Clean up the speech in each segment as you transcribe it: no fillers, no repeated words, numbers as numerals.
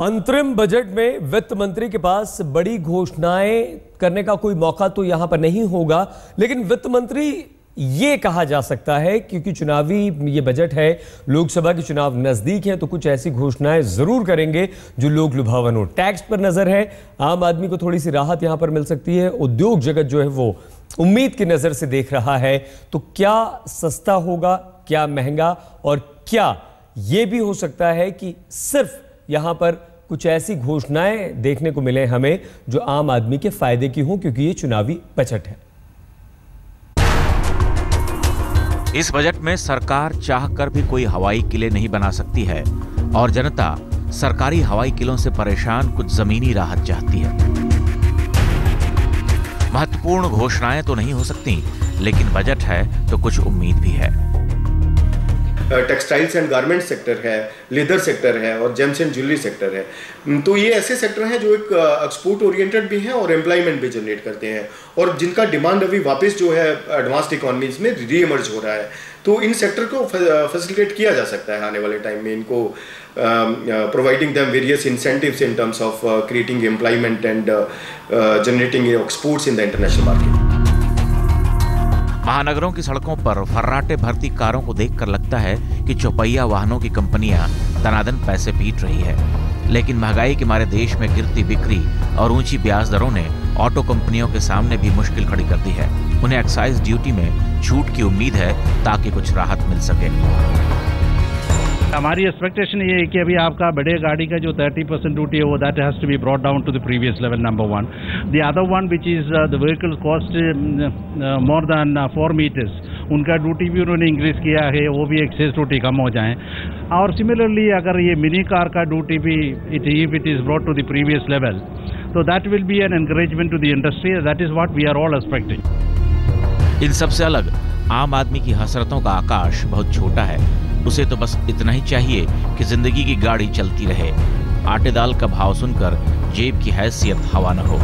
अंतरिम बजट में वित्त मंत्री के पास बड़ी घोषणाएं करने का कोई मौका तो यहां पर नहीं होगा, लेकिन वित्त मंत्री ये कहा जा सकता है क्योंकि चुनावी ये बजट है, लोकसभा के चुनाव नजदीक हैं, तो कुछ ऐसी घोषणाएं जरूर करेंगे जो लोक लुभावन हो। टैक्स पर नजर है, आम आदमी को थोड़ी सी राहत यहां पर मिल सकती है। उद्योग जगत जो है वो उम्मीद की नजर से देख रहा है, तो क्या सस्ता होगा, क्या महंगा, और क्या यह भी हो सकता है कि सिर्फ यहां पर कुछ ऐसी घोषणाएं देखने को मिले हमें जो आम आदमी के फायदे की हों, क्योंकि ये चुनावी बजट है। इस बजट में सरकार चाहकर भी कोई हवाई किले नहीं बना सकती है और जनता सरकारी हवाई किलों से परेशान कुछ जमीनी राहत चाहती है। महत्वपूर्ण घोषणाएं तो नहीं हो सकती, लेकिन बजट है तो कुछ उम्मीद भी है। टेक्सटाइल्स एंड गारमेंट सेक्टर है, लेदर सेक्टर है और जेम्स एंड ज्वेलरी सेक्टर है। तो ये ऐसे सेक्टर हैं जो एक एक्सपोर्ट ओरिएंटेड भी हैं और एम्प्लॉयमेंट भी जनरेट करते हैं, और जिनका डिमांड अभी वापस जो है एडवांस्ड इकोनॉमीज में रीइमर्ज हो रहा है। तो इन सेक्टर को फैसिलिटेट किया जा सकता है आने वाले टाइम में, इनको providing them various incentives in terms of creating employment and generating exports in the international market. महानगरों की सड़कों पर फर्राटे भरती कारों को देखकर लगता है कि चौपहिया वाहनों की कंपनियां दनादन पैसे पीट रही है, लेकिन महंगाई के मारे देश में गिरती बिक्री और ऊंची ब्याज दरों ने ऑटो कंपनियों के सामने भी मुश्किल खड़ी कर दी है। उन्हें एक्साइज ड्यूटी में छूट की उम्मीद है ताकि कुछ राहत मिल सके। हमारी एक्सपेक्टेशन ये है कि अभी आपका बड़े गाड़ी का जो 30% ड्यूटी है वो that has to be brought down to the previous level, number one. The other one which is the vehicle cost more than 4 metres, उनका ड्यूटी भी उन्होंने इंक्रीज किया है, वो भी एक्सेस ड्यूटी कम हो जाए। और सिमिलरली अगर ये मिनी कार का ड्यूटी भी if it is brought to the previous level, तो that will be an encouragement to the industry. That is what we are all expecting. इन सबसे अलग आम आदमी की हसरतों का आकाश बहुत छोटा है। उसे तो बस इतना ही चाहिए कि जिंदगी की गाड़ी चलती रहे। आटे दाल का भाव सुनकर जेब की हैसियत हवा न हो।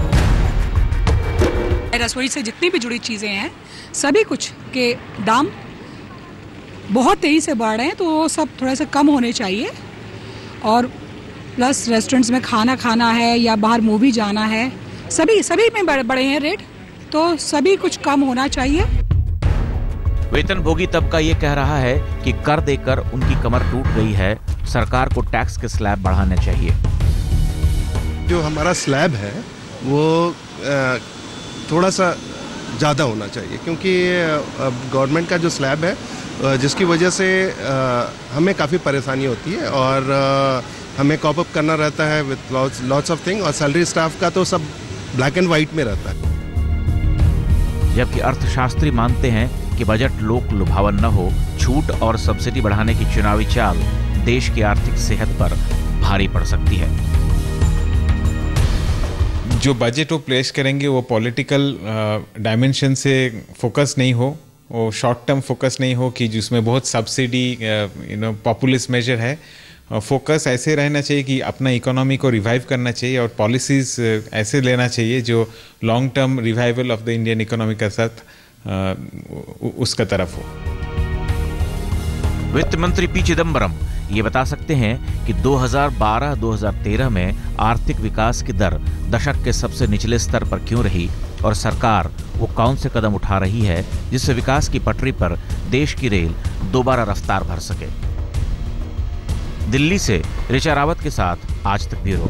रसोई से जितनी भी जुड़ी चीजें हैं, सभी कुछ के दाम बहुत तेजी से बढ़ रहे हैं, तो वो सब थोड़ा सा कम होने चाहिए। और प्लस रेस्टोरेंट्स में खाना खाना है या बाहर मूवी जाना है, सभी में बढ़े हैं रेट, तो सभी कुछ कम होना चाहिए। वेतनभोगी तबका ये कह रहा है कि कर देकर उनकी कमर टूट गई है, सरकार को टैक्स के स्लैब बढ़ाने चाहिए। जो हमारा स्लैब है वो थोड़ा सा ज़्यादा होना चाहिए, क्योंकि गवर्नमेंट का जो स्लैब है जिसकी वजह से हमें काफ़ी परेशानी होती है और हमें कॉप अप करना रहता है विद लॉट्स ऑफ थिंग, और सैलरी स्टाफ का तो सब ब्लैक एंड वाइट में रहता है। जबकि अर्थशास्त्री मानते हैं कि बजट लोक लुभावन न हो, छूट और सब्सिडी बढ़ाने की चुनावी चाल देश की आर्थिक सेहत पर भारी पड़ सकती है। जो बजट वो पेश करेंगे वो पॉलिटिकल डायमेंशन से फोकस नहीं हो, वो शॉर्ट टर्म फोकस नहीं हो कि जिसमें बहुत सब्सिडी पॉपुलिस्ट मेजर है। फोकस ऐसे रहना चाहिए कि अपना इकोनॉमी को रिवाइव करना चाहिए और पॉलिसीज ऐसे लेना चाहिए जो long term revival of the Indian economy के साथ उसका तरफ हो। वित्त मंत्री पी चिदम्बरम ये बता सकते हैं कि 2012-2013 में आर्थिक विकास की दर दशक के सबसे निचले स्तर पर क्यों रही और सरकार वो कौन से कदम उठा रही है जिससे विकास की पटरी पर देश की रेल दोबारा रफ्तार भर सके। दिल्ली से ऋचा रावत के साथ आज तक ब्यूरो।